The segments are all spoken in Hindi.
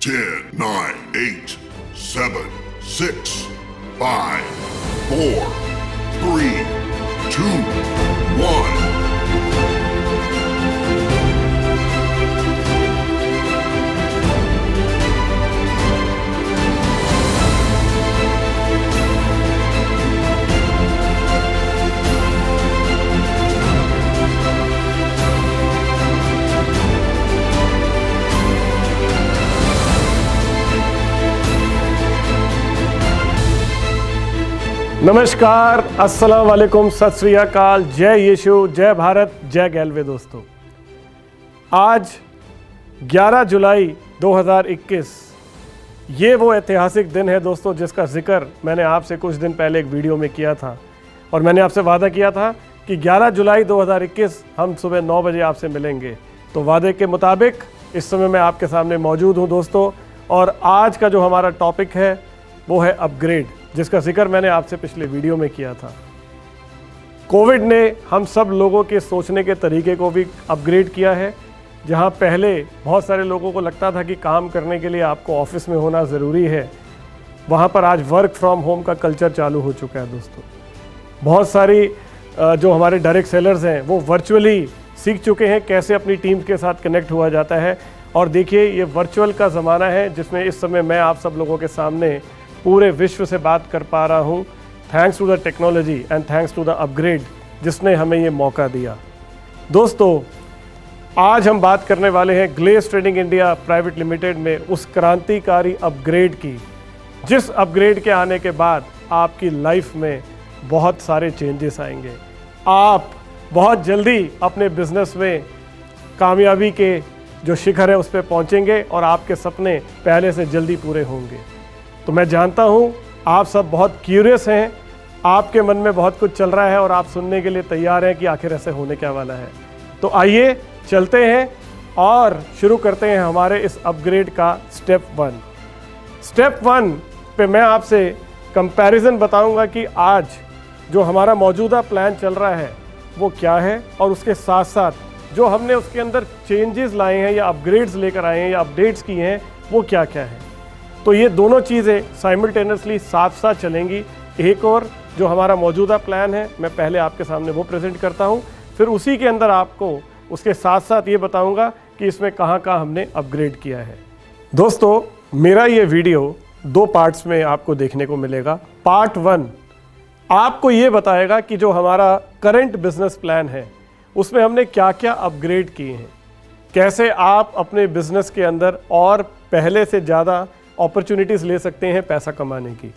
10, 9, 8, 7, 6, 5, 4, 3, 2, 1. नमस्कार, अस्सलाम वालेकुम, सत श्री अकाल, जय यीशु, जय भारत, जय गैलवे। दोस्तों, आज 11 जुलाई 2021 ये वो ऐतिहासिक दिन है दोस्तों जिसका जिक्र मैंने आपसे कुछ दिन पहले एक वीडियो में किया था। और मैंने आपसे वादा किया था कि 11 जुलाई 2021 हम सुबह 9 बजे आपसे मिलेंगे। तो वादे के मुताबिक इस समय मैं आपके सामने मौजूद हूँ दोस्तों। और आज का जो हमारा टॉपिक है वो है अपग्रेड, जिसका जिक्र मैंने आपसे पिछले वीडियो में किया था। कोविड ने हम सब लोगों के सोचने के तरीके को भी अपग्रेड किया है। जहां पहले बहुत सारे लोगों को लगता था कि काम करने के लिए आपको ऑफिस में होना ज़रूरी है, वहां पर आज वर्क फ्रॉम होम का कल्चर चालू हो चुका है दोस्तों। बहुत सारी जो हमारे डायरेक्ट सेलर्स हैं वो वर्चुअली सीख चुके हैं कैसे अपनी टीम के साथ कनेक्ट हुआ जाता है। और देखिए, ये वर्चुअल का ज़माना है जिसमें इस समय मैं आप सब लोगों के सामने पूरे विश्व से बात कर पा रहा हूँ, thanks to the technology and thanks to the upgrade जिसने हमें ये मौका दिया। दोस्तों, आज हम बात करने वाले हैं glace trading India private limited में उस क्रांतिकारी अपग्रेड की, जिस अपग्रेड के आने के बाद आपकी लाइफ में बहुत सारे चेंजेस आएंगे। आप बहुत जल्दी अपने बिजनेस में कामयाबी के जो शिखर है उस पर पहुँचेंगे और आपके सपने पहले से जल्दी पूरे होंगे। तो मैं जानता हूँ आप सब बहुत क्यूरियस हैं, आपके मन में बहुत कुछ चल रहा है और आप सुनने के लिए तैयार हैं कि आखिर ऐसे होने क्या वाला है। तो आइए चलते हैं और शुरू करते हैं हमारे इस अपग्रेड का स्टेप 1। स्टेप 1 पे मैं आपसे कंपैरिजन बताऊंगा कि आज जो हमारा मौजूदा प्लान चल रहा है वो क्या है, और उसके साथ साथ जो हमने उसके अंदर चेंजेस लाए हैं या अपग्रेड्स लेकर आए हैं या अपडेट्स किए हैं वो क्या क्या है। तो ये दोनों चीज़ें साइमल्टेनियसली साथ साथ चलेंगी। एक और जो हमारा मौजूदा प्लान है मैं पहले आपके सामने वो प्रेजेंट करता हूँ, फिर उसी के अंदर आपको उसके साथ साथ ये बताऊँगा कि इसमें कहाँ कहाँ हमने अपग्रेड किया है। दोस्तों, मेरा ये वीडियो 2 पार्ट्स में आपको देखने को मिलेगा। पार्ट 1 आपको ये बताएगा कि जो हमारा करंट बिजनेस प्लान है उसमें हमने क्या क्या अपग्रेड किए हैं, कैसे आप अपने बिजनेस के अंदर और पहले से ज़्यादा अपॉर्चुनिटीज़ ले सकते हैं पैसा कमाने की।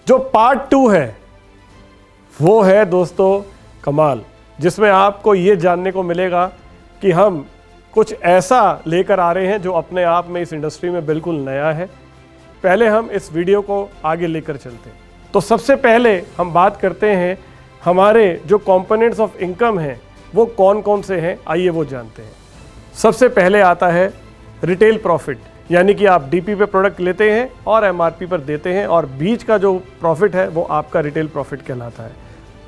जो पार्ट 2 है वो है दोस्तों कमाल, जिसमें आपको ये जानने को मिलेगा कि हम कुछ ऐसा लेकर आ रहे हैं जो अपने आप में इस इंडस्ट्री में बिल्कुल नया है। पहले हम इस वीडियो को आगे लेकर चलते हैं। तो सबसे पहले हम बात करते हैं हमारे जो कंपोनेंट्स ऑफ इनकम हैं वो कौन कौन से हैं, आइए वो जानते हैं। सबसे पहले आता है रिटेल प्रॉफिट, यानी कि आप डीपी पे प्रोडक्ट लेते हैं और एमआरपी पर देते हैं और बीच का जो प्रॉफिट है वो आपका रिटेल प्रॉफिट कहलाता है।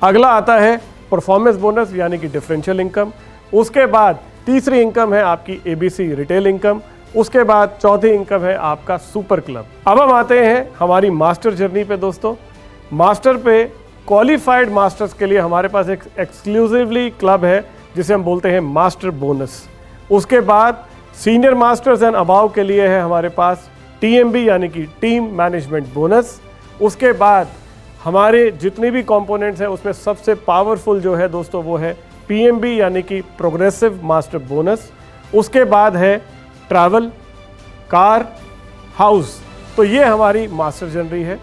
अगला आता है परफॉर्मेंस बोनस यानी कि डिफरेंशियल इनकम। उसके बाद तीसरी इनकम है आपकी एबीसी रिटेल इनकम। उसके बाद चौथी इनकम है आपका सुपर क्लब। अब हम आते हैं हमारी मास्टर जर्नी पे दोस्तों। मास्टर पे क्वालिफाइड मास्टर्स के लिए हमारे पास एक एक्सक्लूसिवली क्लब है जिसे हम बोलते हैं मास्टर बोनस। उसके बाद सीनियर मास्टर्स एंड अबाव के लिए है हमारे पास टीएमबी यानी कि टीम मैनेजमेंट बोनस। उसके बाद हमारे जितनी भी कंपोनेंट्स हैं उसमें सबसे पावरफुल जो है दोस्तों वो है पीएमबी यानी कि प्रोग्रेसिव मास्टर बोनस। उसके बाद है ट्रैवल, कार, हाउस। तो ये हमारी मास्टर जनरी है।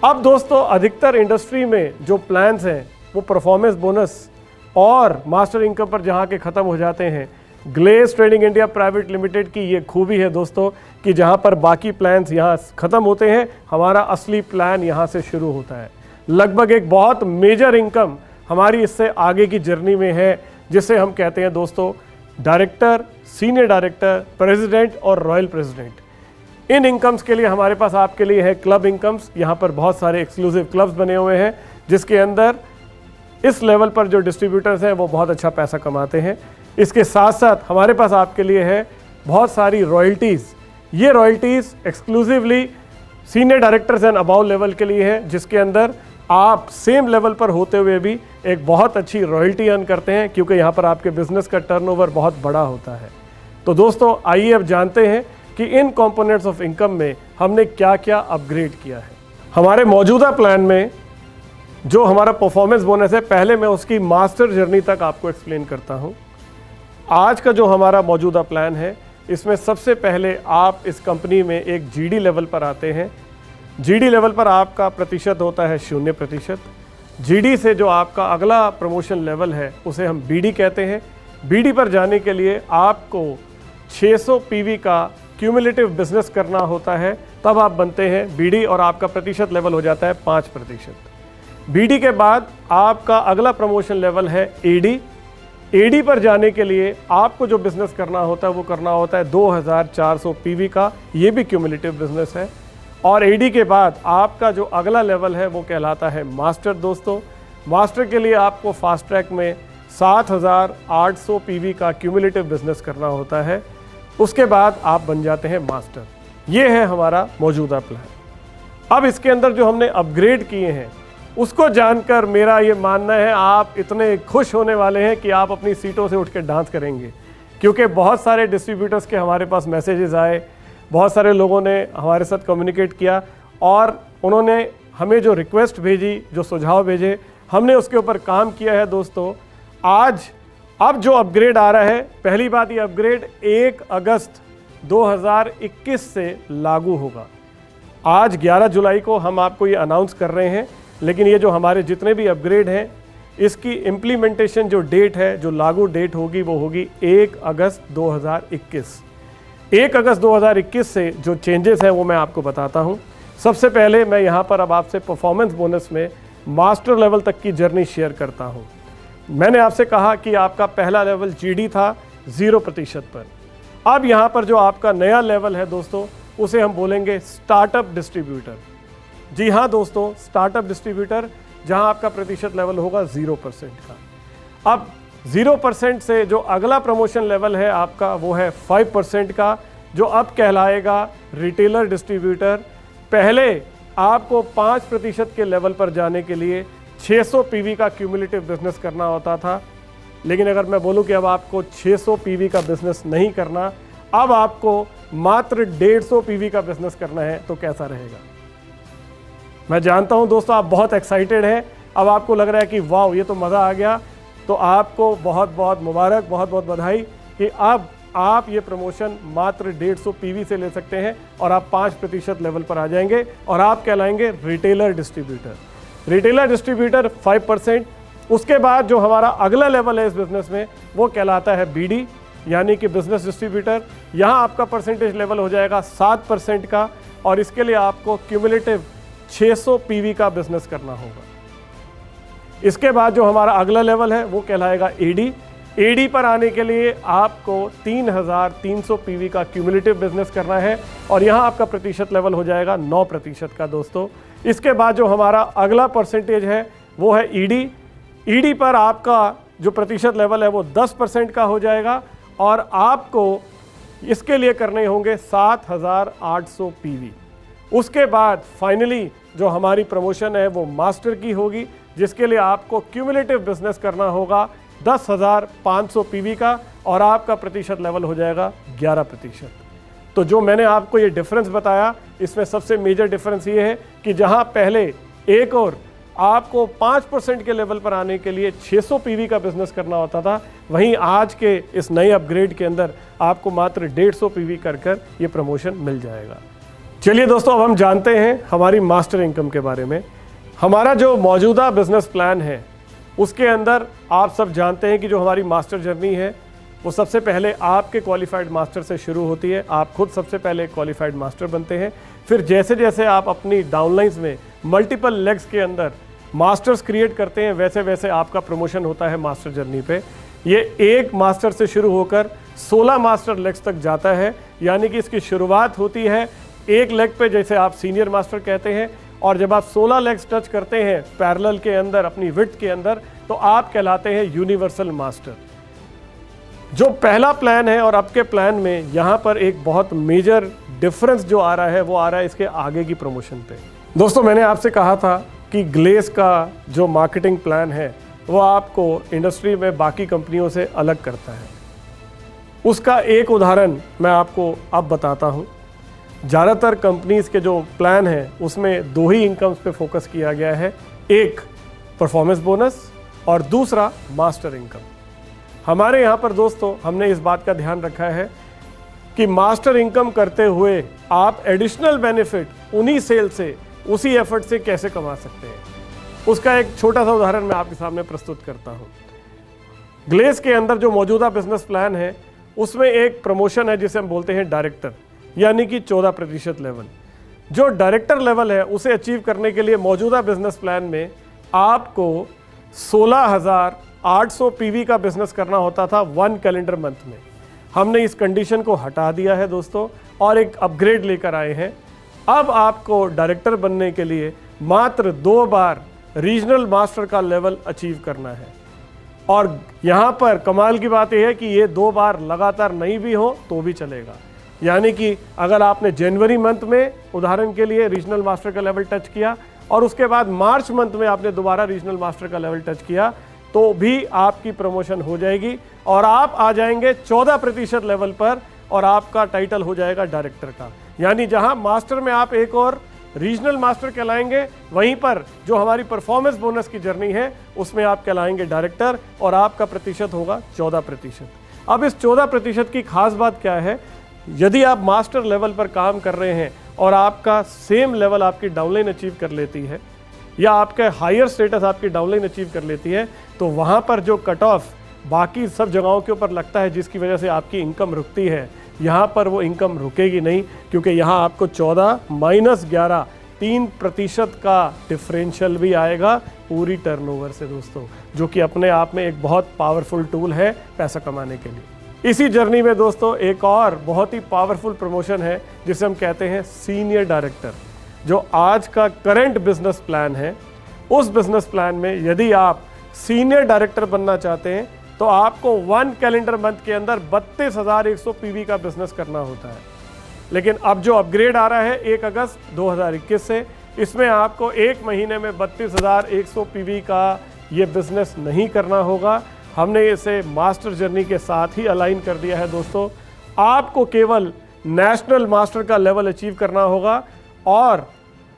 अब दोस्तों, अधिकतर इंडस्ट्री में जो प्लान्स हैं वो परफॉर्मेंस बोनस और मास्टर इनकम पर जहाँ के ख़त्म हो जाते हैं। Glace trading India private limited की ये खूबी है दोस्तों कि जहाँ पर बाकी प्लान्स यहाँ ख़त्म होते हैं, हमारा असली प्लान यहाँ से शुरू होता है। लगभग एक बहुत मेजर इनकम हमारी इससे आगे की जर्नी में है, जिसे हम कहते हैं दोस्तों डायरेक्टर, सीनियर डायरेक्टर, प्रेसिडेंट और रॉयल प्रेसिडेंट। इन इनकम्स के लिए हमारे पास आपके लिए है क्लब इनकम्स। यहाँ पर बहुत सारे एक्सक्लूसिव क्लब्स बने हुए हैं जिसके अंदर इस लेवल पर जो डिस्ट्रीब्यूटर्स हैं वो बहुत अच्छा पैसा कमाते हैं। इसके साथ साथ हमारे पास आपके लिए है बहुत सारी रॉयल्टीज़, ये royalties exclusively senior directors and above level के लिए है, जिसके अंदर आप सेम लेवल पर होते हुए भी एक बहुत अच्छी रॉयल्टी अर्न करते हैं, क्योंकि यहाँ पर आपके बिजनेस का टर्नओवर बहुत बड़ा होता है। तो दोस्तों आइए अब जानते हैं कि इन कंपोनेंट्स ऑफ इनकम में हमने क्या क्या अपग्रेड किया है। हमारे मौजूदा प्लान में जो हमारा परफॉर्मेंस बोनस है, पहले मैं उसकी मास्टर जर्नी तक आपको एक्सप्लेन करता हूँ। आज का जो हमारा मौजूदा प्लान है, इसमें सबसे पहले आप इस कंपनी में एक जीडी लेवल पर आते हैं। जीडी लेवल पर आपका प्रतिशत होता है 0%। जीडी से जो आपका अगला प्रमोशन लेवल है उसे हम बीडी कहते हैं। बीडी पर जाने के लिए आपको 600 पीवी का क्यूमुलेटिव बिजनेस करना होता है, तब आप बनते हैं बीडी और आपका प्रतिशत लेवल हो जाता है 5%। बीडी के बाद आपका अगला प्रमोशन लेवल है एडी। एडी पर जाने के लिए आपको जो बिजनेस करना होता है वो करना होता है 2400 पीवी का, ये भी क्यूमुलेटिव बिजनेस है। और एडी के बाद आपका जो अगला लेवल है वो कहलाता है मास्टर। दोस्तों मास्टर के लिए आपको फास्ट ट्रैक में 7800 पीवी का क्यूमुलेटिव बिजनेस करना होता है, उसके बाद आप बन जाते हैं मास्टर। ये है हमारा मौजूदा प्लान। अब इसके अंदर जो हमने अपग्रेड किए हैं उसको जानकर मेरा ये मानना है आप इतने खुश होने वाले हैं कि आप अपनी सीटों से उठ के डांस करेंगे, क्योंकि बहुत सारे डिस्ट्रीब्यूटर्स के हमारे पास मैसेजेस आए, बहुत सारे लोगों ने हमारे साथ कम्युनिकेट किया और उन्होंने हमें जो रिक्वेस्ट भेजी, जो सुझाव भेजे, हमने उसके ऊपर काम किया है। दोस्तों आज अब जो अपग्रेड आ रहा है, पहली बात ये अपग्रेड 1 अगस्त 2021 से लागू होगा। आज 11 जुलाई को हम आपको ये अनाउंस कर रहे हैं, लेकिन ये जो हमारे जितने भी अपग्रेड हैं इसकी इम्प्लीमेंटेशन जो डेट है, जो लागू डेट होगी वो होगी 1 अगस्त 2021। 1 अगस्त 2021 से जो चेंजेस हैं वो मैं आपको बताता हूं। सबसे पहले मैं यहां पर अब आपसे परफॉर्मेंस बोनस में मास्टर लेवल तक की जर्नी शेयर करता हूं। मैंने आपसे कहा कि आपका पहला लेवल जीडी था 0% पर। अब यहां पर जो आपका नया लेवल है दोस्तों, उसे हम बोलेंगे स्टार्टअप डिस्ट्रीब्यूटर। जी हाँ दोस्तों, स्टार्टअप डिस्ट्रीब्यूटर, जहां आपका प्रतिशत लेवल होगा 0% का। अब 0% से जो अगला प्रमोशन लेवल है आपका वो है 5% का, जो अब कहलाएगा रिटेलर डिस्ट्रीब्यूटर। पहले आपको 5% के लेवल पर जाने के लिए 600 पीवी का क्यूमुलेटिव बिजनेस करना होता था, लेकिन अगर मैं बोलूं कि अब आपको 600 पीवी का बिजनेस नहीं करना, अब आपको मात्र 150 पीवी का बिजनेस करना है, तो कैसा रहेगा? मैं जानता हूं दोस्तों आप बहुत एक्साइटेड हैं। अब आपको लग रहा है कि वाह ये तो मज़ा आ गया। तो आपको बहुत बहुत मुबारक, बहुत बहुत बधाई कि अब आप ये प्रमोशन मात्र 150 पीवी से ले सकते हैं और आप 5% लेवल पर आ जाएंगे और आप कहलाएंगे रिटेलर डिस्ट्रीब्यूटर। Retailer distributor 5%। उसके बाद जो हमारा अगला लेवल है इस बिजनेस में वो कहलाता है बीडी, यानी कि बिजनेस डिस्ट्रीब्यूटर। यहाँ आपका परसेंटेज लेवल हो जाएगा 7% का और इसके लिए आपको क्यूमुलेटिव 600 पीवी का बिजनेस करना होगा। इसके बाद जो हमारा अगला लेवल है वो कहलाएगा एडी। एडी पर आने के लिए आपको 3300 पीवी का क्यूमुलेटिव बिजनेस करना है और यहाँ आपका प्रतिशत लेवल हो जाएगा 9% का दोस्तों। इसके बाद जो हमारा अगला परसेंटेज है वो है ईडी। ईडी पर आपका जो प्रतिशत लेवल है वो 10% का हो जाएगा और आपको इसके लिए करने होंगे 7800 पीवी। उसके बाद फाइनली जो हमारी प्रमोशन है वो मास्टर की होगी, जिसके लिए आपको क्यूमुलेटिव बिजनेस करना होगा 10,500 पीवी का और आपका प्रतिशत लेवल हो जाएगा 11%। तो जो मैंने आपको ये डिफरेंस बताया, इसमें सबसे मेजर डिफरेंस ये है कि जहां पहले एक और आपको 5% के लेवल पर आने के लिए 600 पीवी का बिजनेस करना होता था, वहीं आज के इस नए अपग्रेड के अंदर आपको मात्र 150 पीवी कर ये प्रमोशन मिल जाएगा। चलिए दोस्तों, अब हम जानते हैं हमारी मास्टर इनकम के बारे में। हमारा जो मौजूदा बिजनेस प्लान है उसके अंदर आप सब जानते हैं कि जो हमारी मास्टर जर्नी है वो सबसे पहले आपके क्वालिफाइड मास्टर से शुरू होती है। आप खुद सबसे पहले क्वालिफाइड मास्टर बनते हैं, फिर जैसे जैसे आप अपनी डाउनलाइंस में मल्टीपल लेग्स के अंदर मास्टर्स क्रिएट करते हैं, वैसे वैसे आपका प्रमोशन होता है मास्टर जर्नी पे। ये एक मास्टर से शुरू होकर 16 मास्टर लेग्स तक जाता है, यानी कि इसकी शुरुआत होती है एक लेग पे, जैसे आप सीनियर मास्टर कहते हैं, और जब आप 16 लेग्स टच करते हैं पैरेलल के अंदर, अपनी विड्थ के अंदर, तो आप कहलाते हैं यूनिवर्सल मास्टर। जो पहला प्लान है और अब के प्लान में यहाँ पर एक बहुत मेजर डिफरेंस जो आ रहा है वो आ रहा है इसके आगे की प्रमोशन पे। दोस्तों मैंने आपसे कहा था कि ग्लेस का जो मार्केटिंग प्लान है वो आपको इंडस्ट्री में बाकी कंपनियों से अलग करता है। उसका एक उदाहरण मैं आपको अब बताता हूँ। ज़्यादातर कंपनीज़ के जो प्लान हैं उसमें दो ही इनकम्स पे फोकस किया गया है, एक परफॉर्मेंस बोनस और दूसरा मास्टर इनकम। हमारे यहाँ पर दोस्तों हमने इस बात का ध्यान रखा है कि मास्टर इनकम करते हुए आप एडिशनल बेनिफिट उन्हीं सेल से, उसी एफर्ट से कैसे कमा सकते हैं, उसका एक छोटा सा उदाहरण मैं आपके सामने प्रस्तुत करता हूँ। ग्लेस के अंदर जो मौजूदा बिजनेस प्लान है उसमें एक प्रमोशन है जिसे हम बोलते हैं डायरेक्टर, यानी कि 14% लेवल। जो डायरेक्टर लेवल है उसे अचीव करने के लिए मौजूदा बिजनेस प्लान में आपको 16,800 पीवी का बिजनेस करना होता था 1 कैलेंडर मंथ में। हमने इस कंडीशन को हटा दिया है दोस्तों और एक अपग्रेड लेकर आए हैं। अब आपको डायरेक्टर बनने के लिए मात्र 2 बार रीजनल मास्टर का लेवल अचीव करना है। और यहाँ पर कमाल की बात यह है कि ये 2 बार लगातार नहीं भी हो तो भी चलेगा। यानी कि अगर आपने जनवरी मंथ में उदाहरण के लिए रीजनल मास्टर का लेवल टच किया और उसके बाद मार्च मंथ में आपने दोबारा रीजनल मास्टर का लेवल टच किया तो भी आपकी प्रमोशन हो जाएगी और आप आ जाएंगे 14% लेवल पर और आपका टाइटल हो जाएगा डायरेक्टर का। यानी जहां मास्टर में आप एक और रीजनल मास्टर कहलाएंगे, वहीं पर जो हमारी परफॉर्मेंस बोनस की जर्नी है उसमें आप कहलाएंगे डायरेक्टर और आपका प्रतिशत होगा 14%। अब इस 14% की खास बात क्या है, यदि आप मास्टर लेवल पर काम कर रहे हैं और आपका सेम लेवल आपकी डाउनलाइन अचीव कर लेती है या आपका हायर स्टेटस आपकी डाउनलाइन अचीव कर लेती है तो वहाँ पर जो कट ऑफ बाकी सब जगहों के ऊपर लगता है जिसकी वजह से आपकी इनकम रुकती है, यहाँ पर वो इनकम रुकेगी नहीं, क्योंकि यहाँ आपको 14 - 11 3% का डिफरेंशियल भी आएगा पूरी टर्नओवर से दोस्तों, जो कि अपने आप में एक बहुत पावरफुल टूल है पैसा कमाने के लिए। इसी जर्नी में दोस्तों एक और बहुत ही पावरफुल प्रमोशन है जिसे हम कहते हैं सीनियर डायरेक्टर। जो आज का करंट बिजनेस प्लान है, उस बिजनेस प्लान में यदि आप सीनियर डायरेक्टर बनना चाहते हैं तो आपको 1 कैलेंडर मंथ के अंदर 32,100 पीवी का बिजनेस करना होता है। लेकिन अब जो अपग्रेड आ रहा है 1 अगस्त 2021 से, इसमें आपको 1 महीने में 32,100 पीवी का ये बिजनेस नहीं करना होगा। हमने इसे मास्टर जर्नी के साथ ही अलाइन कर दिया है दोस्तों। आपको केवल नेशनल मास्टर का लेवल अचीव करना होगा और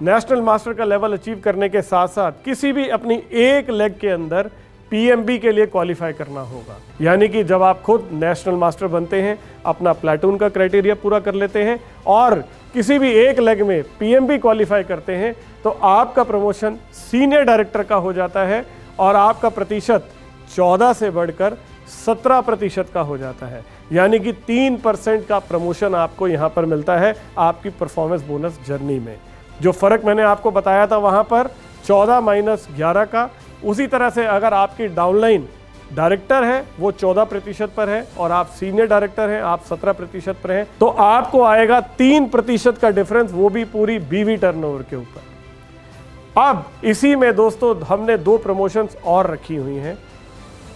नेशनल मास्टर का लेवल अचीव करने के साथ साथ किसी भी अपनी एक लेग के अंदर पीएमबी के लिए क्वालिफाई करना होगा। यानी कि जब आप खुद नेशनल मास्टर बनते हैं, अपना प्लेटून का क्राइटेरिया पूरा कर लेते हैं और किसी भी एक लेग में पीएमबी क्वालिफाई करते हैं तो आपका प्रमोशन सीनियर डायरेक्टर का हो जाता है और आपका प्रतिशत 14 से बढ़कर 17% का हो जाता है। यानी कि 3% का प्रमोशन आपको यहाँ पर मिलता है आपकी परफॉर्मेंस बोनस जर्नी में। जो फ़र्क मैंने आपको बताया था वहाँ पर 14 - 11 का, उसी तरह से अगर आपकी डाउनलाइन डायरेक्टर है वो 14% पर है और आप सीनियर डायरेक्टर हैं आप 17% पर हैं, तो आपको आएगा 3% का डिफरेंस, वो भी पूरी बीवी टर्नओवर के ऊपर। अब इसी में दोस्तों हमने 2 प्रमोशंस और रखी हुई हैं।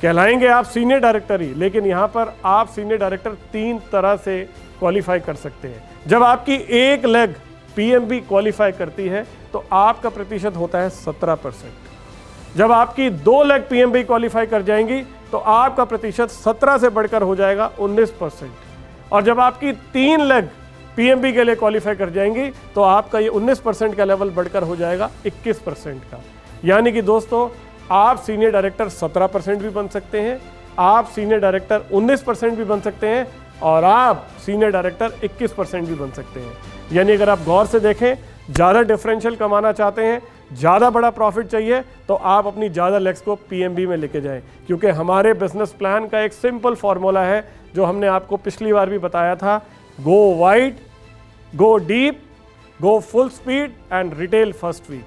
कहलाएंगे आप सीनियर डायरेक्टर ही, लेकिन यहाँ पर आप सीनियर डायरेक्टर 3 तरह से क्वालिफाई कर सकते हैं। जब आपकी एक लेग पीएमबी क्वालिफाई करती है तो आपका प्रतिशत होता है 17%। जब आपकी 2 लेग पीएमबी क्वालिफाई कर जाएंगी तो आपका प्रतिशत 17 से बढ़कर हो जाएगा 19%। और जब आपकी 3 लेग पीएमबी के लिए क्वालिफाई कर जाएंगी तो आपका ये 19% का लेवल बढ़कर हो जाएगा 21% का। यानी कि दोस्तों आप सीनियर डायरेक्टर 17% भी बन सकते हैं, आप सीनियर डायरेक्टर 19% भी बन सकते हैं और आप सीनियर डायरेक्टर 21% भी बन सकते हैं। यानी अगर आप गौर से देखें, ज़्यादा डिफरेंशियल कमाना चाहते हैं, ज़्यादा बड़ा प्रॉफिट चाहिए तो आप अपनी ज़्यादा लेग्स को पीएमबी में लेके जाएं, क्योंकि हमारे बिजनेस प्लान का एक सिंपल फार्मूला है जो हमने आपको पिछली बार भी बताया था, go wide, go deep, go full speed and retail first week,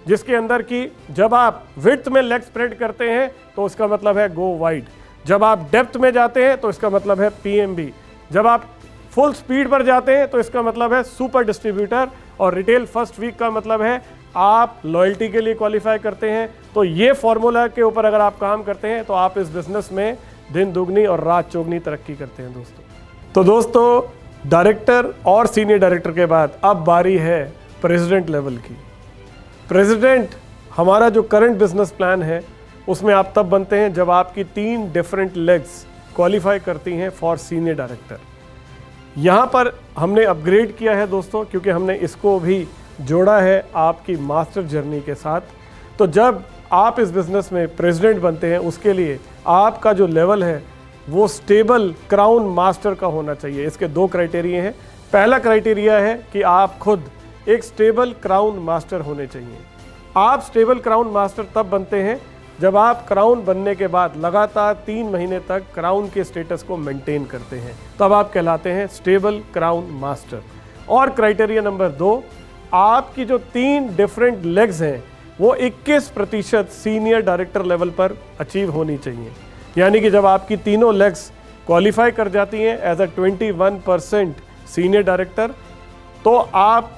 जिसके अंदर कि जब आप विड्थ में लेग स्प्रेड करते हैं तो उसका मतलब है गो वाइड, जब आप डेप्थ में जाते हैं तो इसका मतलब है पीएमबी, जब आप फुल स्पीड पर जाते हैं तो इसका मतलब है सुपर डिस्ट्रीब्यूटर, और रिटेल फर्स्ट वीक का मतलब है आप लॉयल्टी के लिए क्वालिफाई करते हैं। तो ये फॉर्मूला के ऊपर अगर आप काम करते हैं तो आप इस बिजनेस में दिन दुगनी और रात चौगनी तरक्की करते हैं दोस्तों। तो दोस्तों, डायरेक्टर और सीनियर डायरेक्टर के बाद अब बारी है प्रेसिडेंट लेवल की। प्रेसिडेंट हमारा जो करंट बिजनेस प्लान है उसमें आप तब बनते हैं जब आपकी 3 डिफरेंट लेग्स क्वालिफाई करती हैं फॉर सीनियर डायरेक्टर। यहाँ पर हमने अपग्रेड किया है दोस्तों, क्योंकि हमने इसको भी जोड़ा है आपकी मास्टर जर्नी के साथ। तो जब आप इस बिज़नेस में प्रेसिडेंट बनते हैं उसके लिए आपका जो लेवल है वो स्टेबल क्राउन मास्टर का होना चाहिए। इसके 2 क्राइटेरिया हैं। पहला क्राइटेरिया है कि आप खुद एक स्टेबल क्राउन मास्टर होने चाहिए। आप स्टेबल क्राउन मास्टर तब बनते हैं जब आप क्राउन बनने के बाद लगातार 3 महीने तक क्राउन के स्टेटस को मेंटेन करते हैं, तब आप कहलाते हैं स्टेबल क्राउन मास्टर। और क्राइटेरिया नंबर 2, आपकी जो 3 डिफरेंट लेग्स हैं वो 21% सीनियर डायरेक्टर लेवल पर अचीव होनी चाहिए। यानी कि जब आपकी तीनों लेग्स क्वालिफाई कर जाती हैं एज अ 21% सीनियर डायरेक्टर, तो आप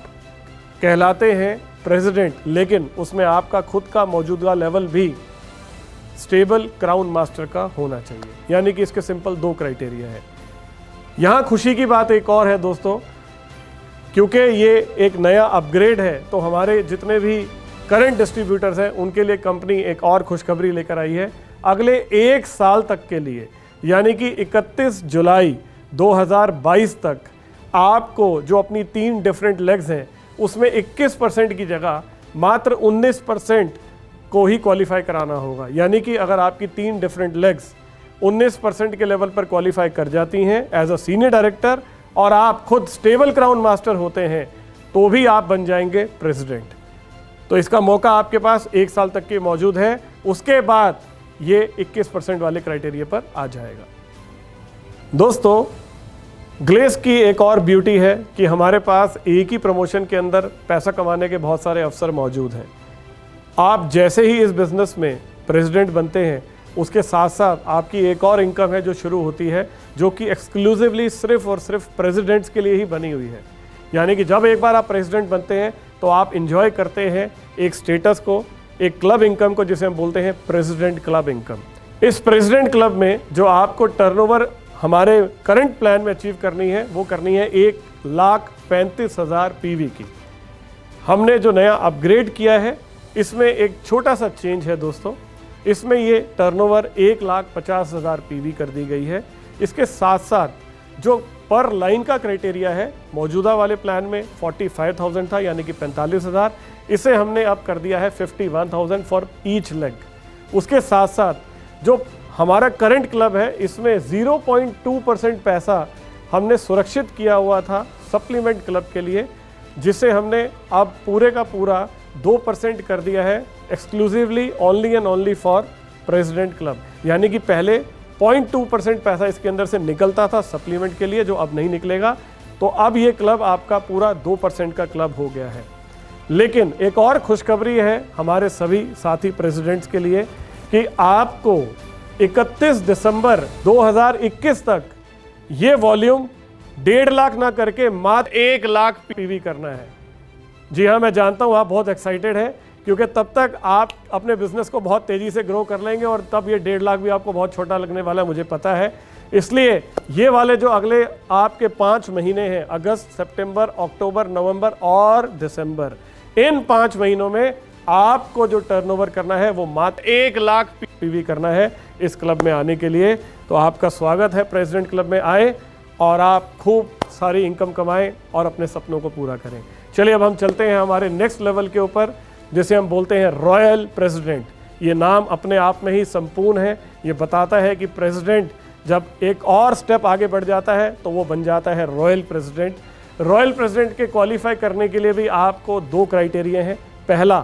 कहलाते हैं प्रेसिडेंट, लेकिन उसमें आपका खुद का मौजूदा लेवल भी स्टेबल क्राउन मास्टर का होना चाहिए। यानी कि इसके सिंपल 2 क्राइटेरिया है। यहाँ खुशी की बात एक और है दोस्तों, क्योंकि ये एक नया अपग्रेड है, तो हमारे जितने भी करंट डिस्ट्रीब्यूटर्स हैं उनके लिए कंपनी एक और खुशखबरी लेकर आई है। अगले 1 साल तक के लिए, यानी कि 31 जुलाई 2022 तक, आपको जो अपनी 3 डिफरेंट लेग्स हैं उसमें 21% की जगह मात्र 19% को ही क्वालिफाई कराना होगा। यानी कि अगर आपकी 3 डिफरेंट लेग्स 19% के लेवल पर क्वालिफाई कर जाती हैं एज अ सीनियर डायरेक्टर और आप खुद स्टेबल क्राउन मास्टर होते हैं, तो भी आप बन जाएंगे प्रेसिडेंट। तो इसका मौका आपके पास 1 साल तक के मौजूद है। उसके बाद ये 21% वाले क्राइटेरिया पर आ जाएगा। दोस्तों, ग्लेस की एक और ब्यूटी है कि हमारे पास एक ही प्रमोशन के अंदर पैसा कमाने के बहुत सारे अवसर मौजूद हैं। आप जैसे ही इस बिज़नेस में प्रेसिडेंट बनते हैं उसके साथ साथ आपकी एक और इनकम है जो शुरू होती है, जो कि एक्सक्लूसिवली सिर्फ और सिर्फ प्रेसिडेंट्स के लिए ही बनी हुई है। यानी कि जब एक बार आप प्रेसिडेंट बनते हैं तो आप इंजॉय करते हैं एक स्टेटस को, एक क्लब इनकम को, जिसे हम बोलते हैं प्रेसिडेंट क्लब इनकम। इस प्रेसिडेंट क्लब में जो आपको टर्नओवर हमारे करंट प्लान में अचीव करनी है वो करनी है 1,35,000 PV की। हमने जो नया अपग्रेड किया है इसमें एक छोटा सा चेंज है दोस्तों। इसमें ये टर्नओवर 1,50,000 PV कर दी गई है। इसके साथ साथ जो पर लाइन का क्राइटेरिया है, मौजूदा वाले प्लान में 45,000 था, यानी कि 45,000, इसे हमने अब कर दिया है 51,000 फॉर ईच लेग। उसके साथ साथ जो हमारा करंट क्लब है इसमें 0.2% पैसा हमने सुरक्षित किया हुआ था सप्लीमेंट क्लब के लिए, जिसे हमने अब पूरे का पूरा 2% कर दिया है exclusively only and only for president club. यानी कि पहले 0.2% पैसा इसके अंदर से निकलता था सप्लीमेंट के लिए, जो अब नहीं निकलेगा। तो अब ये क्लब आपका पूरा 2% का क्लब हो गया है। लेकिन एक और खुशखबरी है हमारे सभी साथी प्रेसिडेंट्स के लिए कि आपको 31 दिसंबर 2021 तक ये वॉल्यूम 1.5 लाख ना करके मात्र 1 लाख PV करना है। जी हाँ, मैं जानता हूँ आप बहुत एक्साइटेड हैं, क्योंकि तब तक आप अपने बिजनेस को बहुत तेज़ी से ग्रो कर लेंगे और तब ये 1.5 लाख भी आपको बहुत छोटा लगने वाला है, मुझे पता है। इसलिए ये वाले जो अगले आपके 5 महीने हैं, अगस्त, सितंबर, अक्टूबर, नवंबर और दिसंबर, इन 5 महीनों में आपको जो टर्नओवर करना है वो मात्र 1 लाख PV करना है इस क्लब में आने के लिए। तो आपका स्वागत है, प्रेसिडेंट क्लब में आए और आप खूब सारी इनकम कमाएं और अपने सपनों को पूरा करें। चलिए अब हम चलते हैं हमारे नेक्स्ट लेवल के ऊपर, जिसे हम बोलते हैं रॉयल प्रेसिडेंट। ये नाम अपने आप में ही संपूर्ण है। ये बताता है कि प्रेसिडेंट जब एक और स्टेप आगे बढ़ जाता है तो वो बन जाता है रॉयल प्रेसिडेंट। रॉयल प्रेसिडेंट के क्वालिफाई करने के लिए भी आपको 2 क्राइटेरिया हैं। पहला,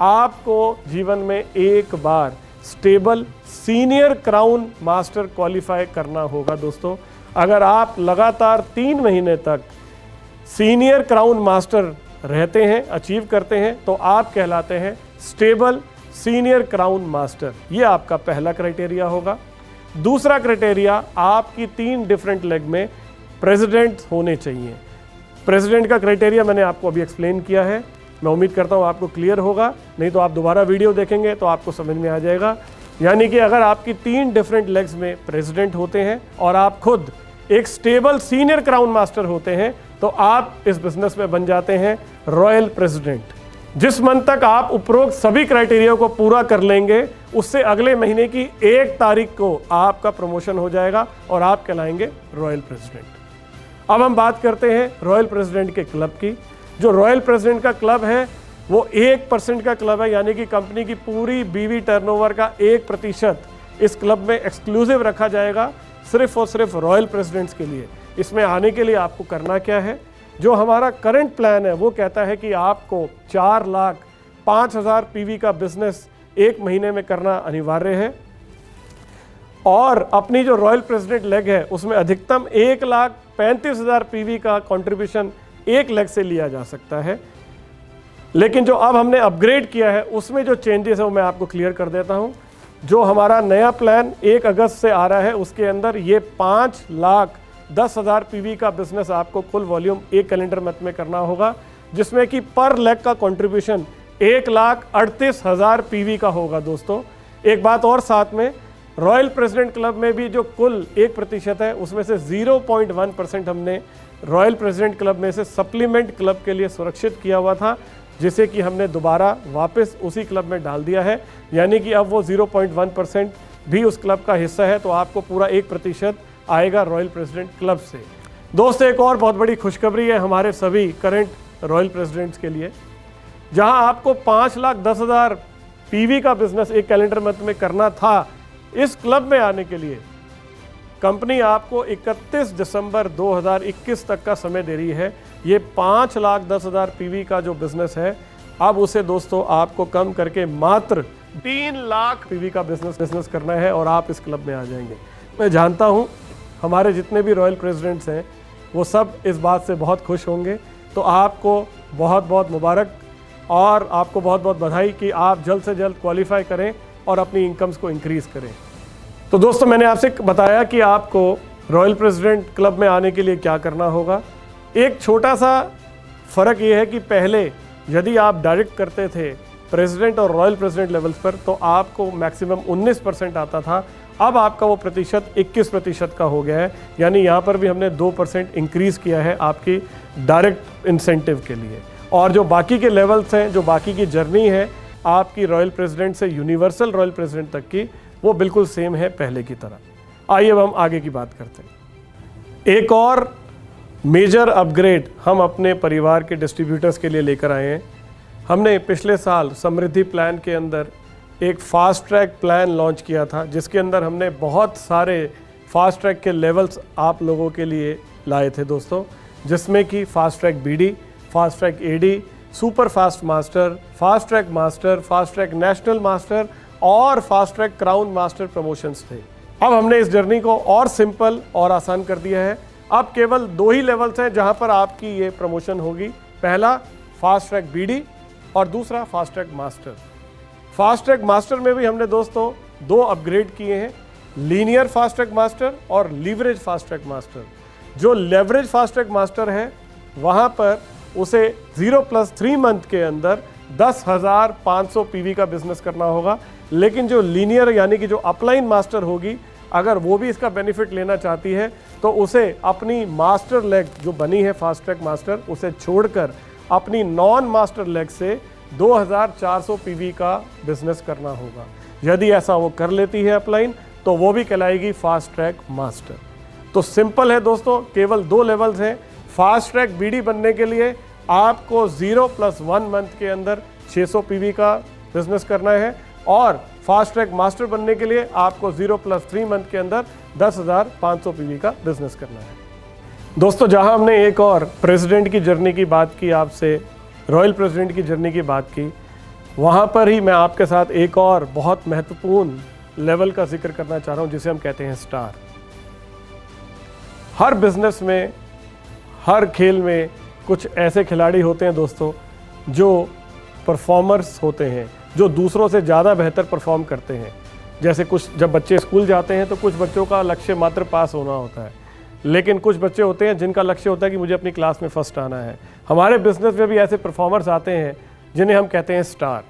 आपको जीवन में एक बार stable senior crown master qualify करना होगा दोस्तों। अगर आप लगातार 3 महीने तक सीनियर क्राउन मास्टर रहते हैं, अचीव करते हैं, तो आप कहलाते हैं स्टेबल सीनियर क्राउन मास्टर। ये आपका पहला क्राइटेरिया होगा। दूसरा क्राइटेरिया, आपकी 3 डिफरेंट लेग में प्रेसिडेंट होने चाहिए। प्रेसिडेंट का क्राइटेरिया मैंने आपको अभी एक्सप्लेन किया है। मैं उम्मीद करता हूँ आपको क्लियर होगा, नहीं तो आप दोबारा वीडियो देखेंगे तो आपको समझ में आ जाएगा। यानी कि अगर आपकी 3 डिफरेंट लेग्स में प्रेसिडेंट होते हैं और आप खुद एक स्टेबल सीनियर क्राउन मास्टर होते हैं तो आप इस बिजनेस में बन जाते हैं रॉयल प्रेसिडेंट। जिस मंथ तक आप उपरोक्त सभी क्राइटेरिया को पूरा कर लेंगे उससे अगले महीने की 1 तारीख को आपका प्रमोशन हो जाएगा और आप कहलाएंगे रॉयल प्रेसिडेंट। अब हम बात करते हैं रॉयल प्रेसिडेंट के क्लब की। जो रॉयल प्रेसिडेंट का क्लब है वो 1% का क्लब है, यानी कि कंपनी की पूरी बीवी टर्नओवर का 1% इस क्लब में एक्सक्लूसिव रखा जाएगा सिर्फ और सिर्फ रॉयल प्रेसिडेंट्स के लिए। इसमें आने के लिए आपको करना क्या है, जो हमारा करंट प्लान है वो कहता है कि आपको 4,05,000 पीवी का बिजनेस 1 महीने में करना अनिवार्य है और अपनी जो रॉयल प्रेसिडेंट लेग है उसमें अधिकतम 1,35,000 पीवी का कंट्रीब्यूशन 1 लेग से लिया जा सकता है। लेकिन जो अब हमने अपग्रेड किया है उसमें जो चेंजेस है वो मैं आपको क्लियर कर देता हूं। जो हमारा नया प्लान 1 अगस्त से आ रहा है उसके अंदर ये 5,10,000 पीवी का बिजनेस आपको फुल वॉल्यूम 1 कैलेंडर मंथ में करना होगा, जिसमें कि पर लेग का कंट्रीब्यूशन 1,38,000 पीवी का होगा। दोस्तों एक बात और साथ में, रॉयल प्रेसिडेंट क्लब में भी जो कुल 1% है उसमें से 0.1% हमने रॉयल प्रेसिडेंट क्लब में से सप्लीमेंट क्लब के लिए सुरक्षित किया हुआ था, जिसे कि हमने दोबारा वापस उसी क्लब में डाल दिया है। यानी कि अब वो 0.1% भी उस क्लब का हिस्सा है, तो आपको पूरा 1% आएगा रॉयल प्रेसिडेंट क्लब से। दोस्तों एक और बहुत बड़ी खुशखबरी है हमारे सभी करंट रॉयल प्रेसिडेंट्स के लिए। जहां आपको 5,10,000 पीवी का बिजनेस 1 कैलेंडर मंथ में करना था, इस क्लब में आने के लिए कंपनी आपको 31 दिसंबर 2021 तक का समय दे रही है। ये 5,10,000 पीवी का जो बिजनेस है अब उसे दोस्तों आपको कम करके मात्र 3 लाख पीवी का बिजनेस करना है और आप इस क्लब में आ जाएंगे। मैं जानता हूँ हमारे जितने भी रॉयल प्रेसिडेंट्स हैं वो सब इस बात से बहुत खुश होंगे, तो आपको बहुत बहुत मुबारक और आपको बहुत बहुत बधाई कि आप जल्द से जल्द क्वालिफाई करें और अपनी इनकम्स को इंक्रीज़ करें। तो दोस्तों मैंने आपसे बताया कि आपको रॉयल प्रेसिडेंट क्लब में आने के लिए क्या करना होगा। एक छोटा सा फ़र्क ये है कि पहले यदि आप डायरेक्ट करते थे प्रेसिडेंट और रॉयल प्रेसिडेंट लेवल्स पर तो आपको मैक्सिमम 19% आता था, अब आपका वो प्रतिशत 21% का हो गया है। यानी यहाँ पर भी हमने 2% इंक्रीज़ किया है आपकी डायरेक्ट इंसेंटिव के लिए। और जो बाकी के लेवल्स हैं, जो बाकी की जर्नी है आपकी रॉयल प्रेसिडेंट से यूनिवर्सल रॉयल प्रेसिडेंट तक की, वो बिल्कुल सेम है पहले की तरह। आइए अब हम आगे की बात करते हैं। एक और मेजर अपग्रेड हम अपने परिवार के डिस्ट्रीब्यूटर्स के लिए लेकर आए हैं। हमने पिछले साल समृद्धि प्लान के अंदर एक फास्ट ट्रैक प्लान लॉन्च किया था, जिसके अंदर हमने बहुत सारे फास्ट ट्रैक के लेवल्स आप लोगों के लिए लाए थे दोस्तों, जिसमें कि fast track BD, fast track AD, super fast master, fast track master, fast track national master और fast track crown master promotions थे। अब हमने इस जर्नी को और सिंपल और आसान कर दिया है। अब केवल 2 ही लेवल्स हैं जहां पर आपकी ये प्रमोशन होगी। पहला फास्ट ट्रैक बीडी और दूसरा fast track master. Fast track master में भी हमने दोस्तों 2 अपग्रेड किए हैं, लीनियर फास्ट ट्रैक मास्टर और लीवरेज फास्ट ट्रैक मास्टर। जो लेवरेज फास्ट ट्रैक मास्टर है वहां पर उसे 0+3 मंथ के अंदर 10,500 पीवी का बिजनेस करना होगा। लेकिन जो लीनियर यानी कि जो अपलाइन मास्टर होगी, अगर वो भी इसका बेनिफिट लेना चाहती है तो उसे अपनी मास्टर लेग जो बनी है फास्ट ट्रैक मास्टर, उसे छोड़कर अपनी नॉन मास्टर लेग से 2,400 पीवी का बिजनेस करना होगा। यदि ऐसा वो कर लेती है अपलाइन तो वो भी कहलाएगी फास्ट ट्रैक मास्टर। तो सिंपल है दोस्तों, केवल 2 लेवल्स हैं। फास्ट ट्रैक बीडी बनने के लिए आपको 0+1 मंथ के अंदर 600 पीवी का बिजनेस करना है और फास्ट ट्रैक मास्टर बनने के लिए आपको 0+3 मंथ के अंदर 10,500 पीवी का बिजनेस करना है। दोस्तों जहां हमने एक और प्रेसिडेंट की जर्नी की बात की, आपसे रॉयल प्रेसिडेंट की जर्नी की बात की, वहां पर ही मैं आपके साथ एक और बहुत महत्वपूर्ण लेवल का जिक्र करना चाह रहा हूं, जिसे हम कहते हैं स्टार। हर बिजनेस में, हर खेल में कुछ ऐसे खिलाड़ी होते हैं दोस्तों जो परफॉर्मर्स होते हैं, जो दूसरों से ज़्यादा बेहतर परफॉर्म करते हैं। जैसे कुछ जब बच्चे स्कूल जाते हैं तो कुछ बच्चों का लक्ष्य मात्र पास होना होता है, लेकिन कुछ बच्चे होते हैं जिनका लक्ष्य होता है कि मुझे अपनी क्लास में फर्स्ट आना है। हमारे बिजनेस में भी ऐसे परफॉर्मर्स आते हैं जिन्हें हम कहते हैं स्टार।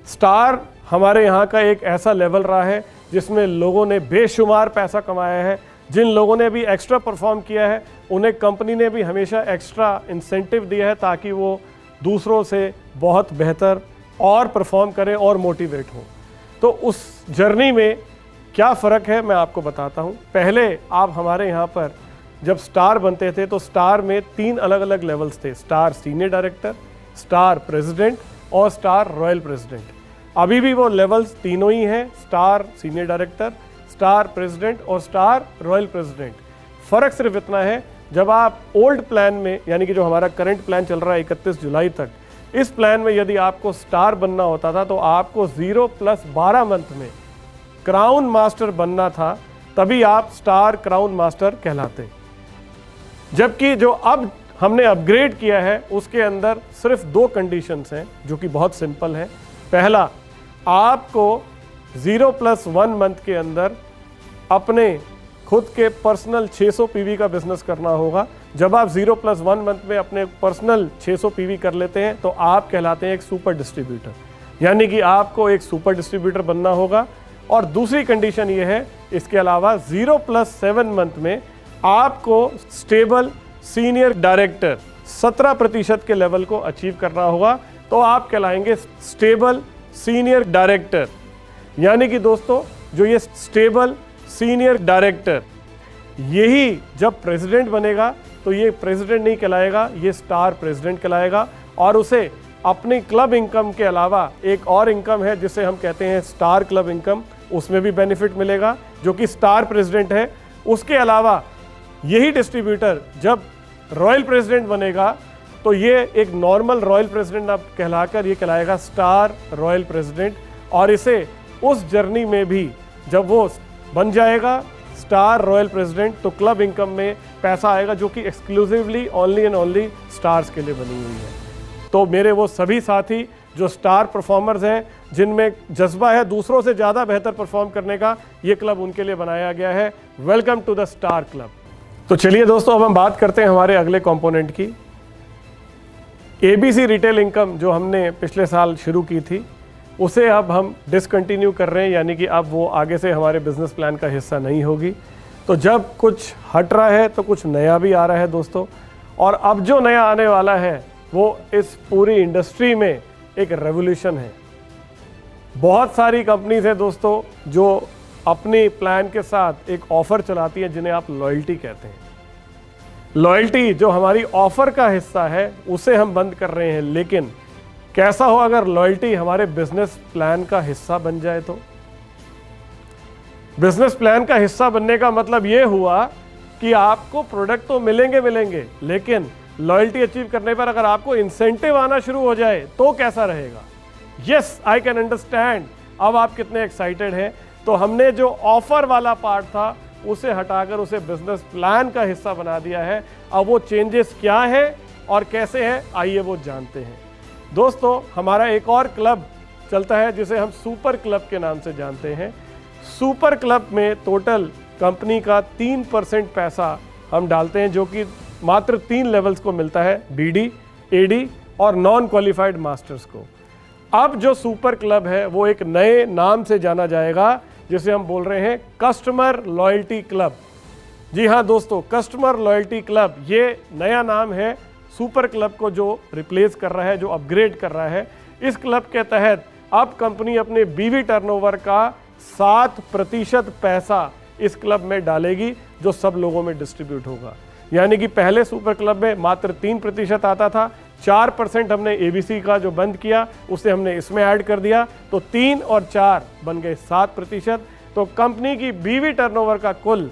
स्टार हमारे यहाँ का एक ऐसा लेवल रहा है जिसमें लोगों ने बेशुमार पैसा कमाया है। जिन लोगों ने भी एक्स्ट्रा परफॉर्म किया है उन्हें कंपनी ने भी हमेशा एक्स्ट्रा इंसेंटिव दिया है ताकि वो दूसरों से बहुत बेहतर और परफॉर्म करें और मोटिवेट हो। तो उस जर्नी में क्या फ़र्क है मैं आपको बताता हूँ। पहले आप हमारे यहाँ पर जब स्टार बनते थे तो स्टार में 3 अलग अलग लेवल्स थे, star senior director, star president और स्टार रॉयल प्रेसिडेंट। अभी भी वो लेवल्स तीनों ही हैं, star senior director, star president और स्टार रॉयल प्रेसिडेंट। फ़र्क सिर्फ इतना है, जब आप ओल्ड प्लान में यानी कि जो हमारा करंट प्लान चल रहा है 31 जुलाई तक, इस प्लान में यदि आपको स्टार बनना होता था तो आपको 0+12 मंथ में क्राउन मास्टर बनना था, तभी आप स्टार क्राउन मास्टर कहलाते। जबकि जो अब हमने अपग्रेड किया है उसके अंदर सिर्फ 2 कंडीशंस हैं जो कि बहुत सिंपल है। पहला, आपको 0+1 मंथ के अंदर अपने खुद के पर्सनल 600 पीवी का बिजनेस करना होगा। जब आप 0+1 मंथ में अपने पर्सनल 600 पीवी कर लेते हैं तो आप कहलाते हैं एक सुपर डिस्ट्रीब्यूटर, यानी कि आपको एक सुपर डिस्ट्रीब्यूटर बनना होगा। और दूसरी कंडीशन ये है, इसके अलावा 0+7 मंथ में आपको स्टेबल सीनियर डायरेक्टर 17% के लेवल को अचीव करना होगा, तो आप कहलाएंगे स्टेबल सीनियर डायरेक्टर। यानी कि दोस्तों जो ये स्टेबल सीनियर डायरेक्टर यही जब प्रेसिडेंट बनेगा तो ये प्रेसिडेंट नहीं कहलाएगा, ये स्टार प्रेसिडेंट कहलाएगा। और उसे अपनी क्लब इनकम के अलावा एक और इनकम है जिसे हम कहते हैं स्टार क्लब इनकम, उसमें भी बेनिफिट मिलेगा जो कि स्टार प्रेसिडेंट है। उसके अलावा यही डिस्ट्रीब्यूटर जब रॉयल प्रेसिडेंट बनेगा तो ये एक नॉर्मल रॉयल प्रेसिडेंट अब कहलाकर ये कहलाएगा स्टार रॉयल प्रेसिडेंट। और इसे उस जर्नी में भी जब वो बन जाएगा स्टार रॉयल प्रेसिडेंट तो क्लब इनकम में पैसा आएगा जो कि exclusively only and only stars के लिए बनी हुई है। तो मेरे वो सभी साथी जो स्टार परफॉर्मर्स हैं, जिनमें जज्बा है दूसरों से ज़्यादा बेहतर परफॉर्म करने का, ये क्लब उनके लिए बनाया गया है। Welcome to the star club. तो चलिए दोस्तों, अब हम बात करते हैं हमारे अगले कंपोनेंट की। एबीसी रिटेल इनकम जो हमने पिछले साल शुरू की थी उसे अब हम डिसकंटिन्यू कर रहे हैं, यानी कि अब वो आगे से हमारे बिजनेस प्लान का हिस्सा नहीं होगी। तो जब कुछ हट रहा है तो कुछ नया भी आ रहा है दोस्तों। और अब जो नया आने वाला है वो इस पूरी इंडस्ट्री में एक रेवोल्यूशन है। बहुत सारी कंपनीज है दोस्तों जो अपनी प्लान के साथ एक ऑफर चलाती है जिन्हें आप लॉयल्टी कहते हैं। लॉयल्टी जो हमारी ऑफर का हिस्सा है उसे हम बंद कर रहे हैं, लेकिन कैसा हो अगर लॉयल्टी हमारे बिजनेस प्लान का हिस्सा बन जाए तो? बिजनेस प्लान का हिस्सा बनने का मतलब यह हुआ कि आपको प्रोडक्ट तो मिलेंगे, लेकिन लॉयल्टी अचीव करने पर अगर आपको इंसेंटिव आना शुरू हो जाए तो कैसा रहेगा? Yes, I can understand. अब आप कितने एक्साइटेड हैं। तो हमने जो ऑफर वाला पार्ट था उसे हटाकर उसे बिजनेस प्लान का हिस्सा बना दिया है। अब वो चेंजेस क्या है और कैसे हैं, आइए वो जानते हैं। दोस्तों, हमारा एक और क्लब चलता है जिसे हम सुपर क्लब के नाम से जानते हैं। सुपर क्लब में टोटल कंपनी का 3% पैसा हम डालते हैं जो कि मात्र 3 लेवल्स को मिलता है, बीडी, एडी और नॉन क्वालिफाइड मास्टर्स को। अब जो सुपर क्लब है वो एक नए नाम से जाना जाएगा जिसे हम बोल रहे हैं कस्टमर लॉयल्टी क्लब। जी हाँ दोस्तों, कस्टमर लॉयल्टी क्लब ये नया नाम है सुपर क्लब को जो रिप्लेस कर रहा है, जो अपग्रेड कर रहा है। इस क्लब के तहत अब कंपनी अपने बीवी टर्नओवर का 7% पैसा इस क्लब में डालेगी जो सब लोगों में डिस्ट्रीब्यूट होगा। यानी कि पहले सुपर क्लब में मात्र 3% आता था, 4% हमने एबीसी का जो बंद किया उसे हमने इसमें ऐड कर दिया, तो 3 और 4 बन गए 7%। तो कंपनी की बीवी टर्नओवर का कुल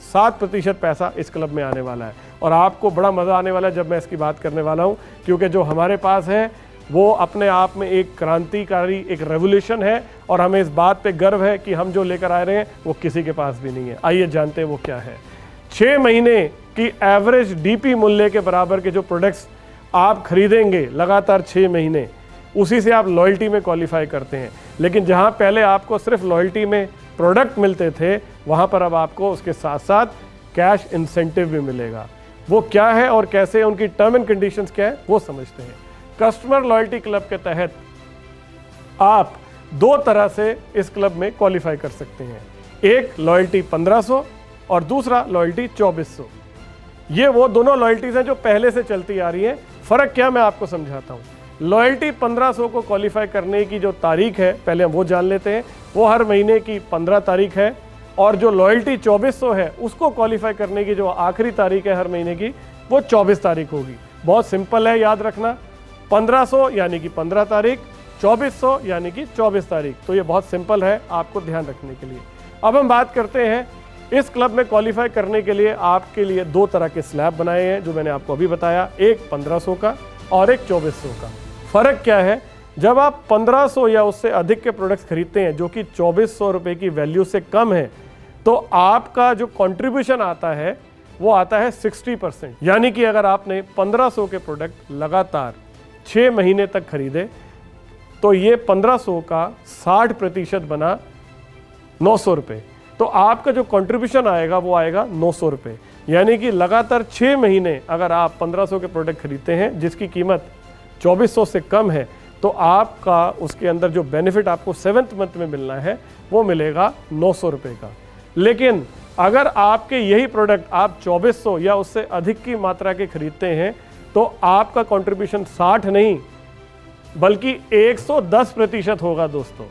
7% पैसा इस क्लब में आने वाला है। और आपको बड़ा मज़ा आने वाला है जब मैं इसकी बात करने वाला हूँ, क्योंकि जो हमारे पास है वो अपने आप में एक क्रांतिकारी, एक रेवोल्यूशन है और हमें इस बात पे गर्व है कि हम जो लेकर आ रहे हैं वो किसी के पास भी नहीं है। आइए जानते हैं वो क्या है। 6 महीने की एवरेज डीपी मूल्य के बराबर के जो प्रोडक्ट्स आप खरीदेंगे लगातार 6 महीने, उसी से आप लॉयल्टी में क्वालिफाई करते हैं। लेकिन जहां पहले आपको सिर्फ लॉयल्टी में प्रोडक्ट मिलते थे, वहां पर अब आपको उसके साथ साथ कैश इंसेंटिव भी मिलेगा। वो क्या है और कैसे, उनकी टर्म एंड कंडीशंस क्या है वो समझते हैं। कस्टमर लॉयल्टी क्लब के तहत आप दो तरह से इस क्लब में क्वालिफाई कर सकते हैं। एक लॉयल्टी 1500 और दूसरा लॉयल्टी 2400। ये वो दोनों लॉयल्टीज हैं जो पहले से चलती आ रही हैं। फ़र्क क्या मैं आपको समझाता हूँ। लॉयल्टी 1500 को क्वालिफाई करने की जो तारीख है पहले हम वो जान लेते हैं। वो हर महीने की 15 तारीख है। और जो लॉयल्टी 2400 है उसको क्वालिफाई करने की जो आखिरी तारीख है हर महीने की वो 24 तारीख होगी। बहुत सिंपल है याद रखना, 1500 यानी कि 15 तारीख, 2400 यानी कि 24 तारीख। तो ये बहुत सिंपल है आपको ध्यान रखने के लिए। अब हम बात करते हैं इस क्लब में क्वालिफाई करने के लिए आपके लिए दो तरह के स्लैब बनाए हैं जो मैंने आपको अभी बताया, एक 1500 का और एक 2400 का। फ़र्क क्या है, जब आप 1500 या उससे अधिक के प्रोडक्ट्स खरीदते हैं जो कि 2400 रुपये की वैल्यू से कम है, तो आपका जो कंट्रीब्यूशन आता है वो आता है 60%। यानी कि अगर आपने 1500 के प्रोडक्ट लगातार 6 महीने तक खरीदे तो ये 1500 का 60% बना 900 रुपये। तो आपका जो कंट्रीब्यूशन आएगा वो आएगा 900 रुपये। यानी कि लगातार 6 महीने अगर आप 1500 के प्रोडक्ट खरीदते हैं जिसकी कीमत 2400 से कम है, तो आपका उसके अंदर जो बेनिफिट आपको 7th मंथ में मिलना है वो मिलेगा 900 रुपये का। लेकिन अगर आपके यही प्रोडक्ट आप 2400 या उससे अधिक की मात्रा के खरीदते हैं तो आपका कंट्रीब्यूशन 60 नहीं बल्कि 110% होगा दोस्तों।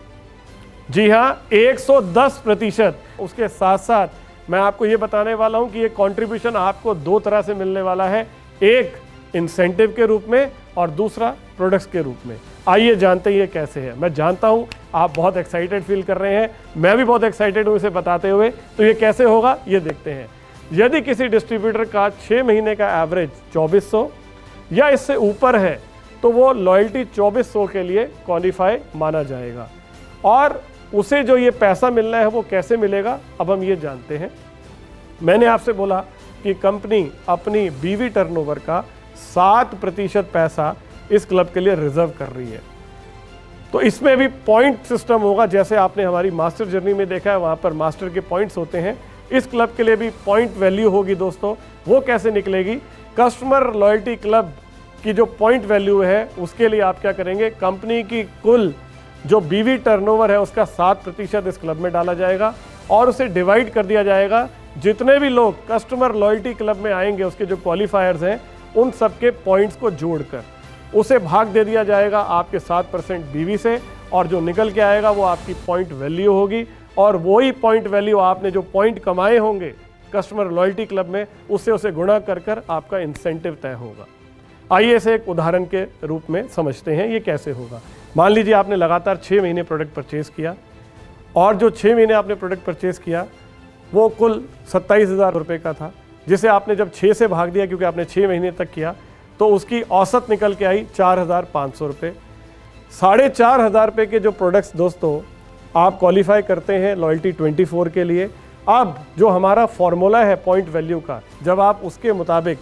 जी हाँ, 110%। उसके साथ साथ मैं आपको ये बताने वाला हूँ कि ये कंट्रीब्यूशन आपको दो तरह से मिलने वाला है, एक इंसेंटिव के रूप में और दूसरा प्रोडक्ट्स के रूप में। आइए जानते हैं ये कैसे है। मैं जानता हूँ आप बहुत एक्साइटेड फील कर रहे हैं, मैं भी बहुत एक्साइटेड हूँ इसे बताते हुए। तो ये कैसे होगा ये देखते हैं। यदि किसी डिस्ट्रीब्यूटर का 6 महीने का एवरेज 2400 या इससे ऊपर है तो वो लॉयल्टी 2400 के लिए क्वालिफाई माना जाएगा। और उसे जो ये पैसा मिलना है वो कैसे मिलेगा, अब हम ये जानते हैं। मैंने आपसे बोला कि कंपनी अपनी बीवी टर्नओवर का 7% पैसा इस क्लब के लिए रिजर्व कर रही है। तो इसमें भी पॉइंट सिस्टम होगा, जैसे आपने हमारी मास्टर जर्नी में देखा है, वहाँ पर मास्टर के पॉइंट्स होते हैं। इस क्लब के लिए भी पॉइंट वैल्यू होगी दोस्तों। वो कैसे निकलेगी, कस्टमर लॉयल्टी क्लब की जो पॉइंट वैल्यू है उसके लिए आप क्या करेंगे, कंपनी की कुल जो बीवी टर्नओवर है उसका 7% इस क्लब में डाला जाएगा और उसे डिवाइड कर दिया जाएगा। जितने भी लोग कस्टमर लॉयल्टी क्लब में आएंगे उसके जो क्वालिफायर्स हैं उन सबके पॉइंट्स को जोड़कर उसे भाग दे दिया जाएगा आपके 7% बीवी से, और जो निकल के आएगा वो आपकी पॉइंट वैल्यू होगी। और वही पॉइंट वैल्यू आपने जो पॉइंट कमाए होंगे कस्टमर लॉयल्टी क्लब में उससे उसे गुणा कर कर आपका इंसेंटिव तय होगा। आइए इसे एक उदाहरण के रूप में समझते हैं ये कैसे होगा। मान लीजिए आपने लगातार 6 महीने प्रोडक्ट परचेज़ किया और जो 6 महीने आपने प्रोडक्ट परचेज़ किया वो कुल 27,000 रुपये का था, जिसे आपने जब 6 से भाग दिया क्योंकि आपने 6 महीने तक किया तो उसकी औसत निकल के आई 4,500 रुपये। 4,500 रुपये के जो प्रोडक्ट्स दोस्तों आप क्वालिफाई करते हैं लॉयल्टी 24 के लिए। अब जो हमारा फॉर्मूला है पॉइंट वैल्यू का, जब आप उसके मुताबिक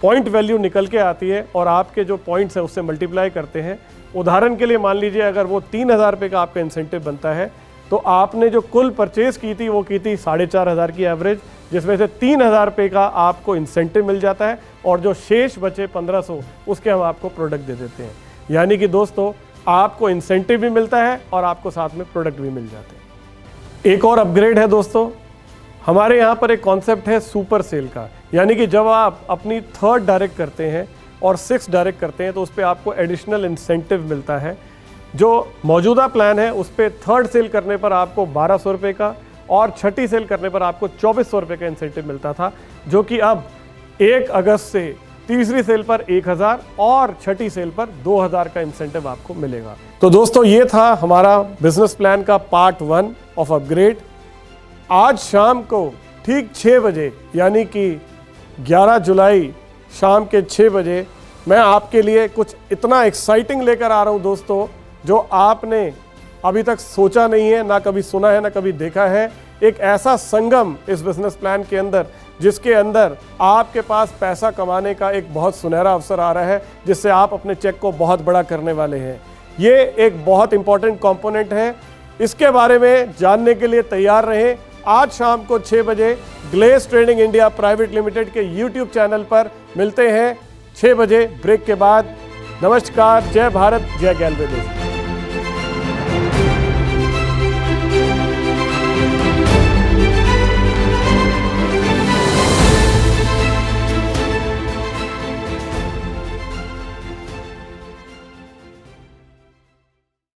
पॉइंट वैल्यू निकल के आती है और आपके जो पॉइंट्स है उससे मल्टीप्लाई करते हैं, उदाहरण के लिए मान लीजिए अगर वो 3,000 रुपये का आपका इंसेंटिव बनता है तो आपने जो कुल परचेज़ की थी वो की थी 4,500 की एवरेज, जिसमें से 3,000 रुपये का आपको इंसेंटिव मिल जाता है और जो शेष बचे 1,500 उसके हम आपको प्रोडक्ट दे देते हैं। यानी कि दोस्तों आपको इंसेंटिव भी मिलता है और आपको साथ में प्रोडक्ट भी मिल जाते हैं। एक और अपग्रेड है दोस्तों, हमारे यहाँ पर एक कॉन्सेप्ट है सुपर सेल का। यानी कि जब आप अपनी 3rd डायरेक्ट करते हैं और 6th डायरेक्ट करते हैं तो उस पर आपको एडिशनल इंसेंटिव मिलता है। जो मौजूदा प्लान है उस पर 3rd सेल करने पर आपको 1,200 रुपये का और 6ठी सेल करने पर आपको 2,400 रुपये का इंसेंटिव मिलता था, जो कि अब 1 अगस्त से तीसरी सेल पर 1,000 और 6ठी सेल पर 2,000 का इंसेंटिव आपको मिलेगा। तो दोस्तों ये था हमारा बिजनेस प्लान का पार्ट 1 ऑफ अपग्रेड। आज शाम को ठीक 6 बजे यानी कि 11 जुलाई शाम के 6 बजे मैं आपके लिए कुछ इतना एक्साइटिंग लेकर आ रहा हूँ दोस्तों, जो आपने अभी तक सोचा नहीं है, ना कभी सुना है, ना कभी देखा है। एक ऐसा संगम इस बिजनेस प्लान के अंदर जिसके अंदर आपके पास पैसा कमाने का एक बहुत सुनहरा अवसर आ रहा है, जिससे आप अपने चेक को बहुत बड़ा करने वाले हैं। ये एक बहुत इंपॉर्टेंट कंपोनेंट है। इसके बारे में जानने के लिए तैयार रहें। आज शाम को 6 बजे glace trading India private limited के YouTube चैनल पर मिलते हैं 6 बजे ब्रेक के बाद। नमस्कार, जय भारत, जय गैल्वे दोस्तों।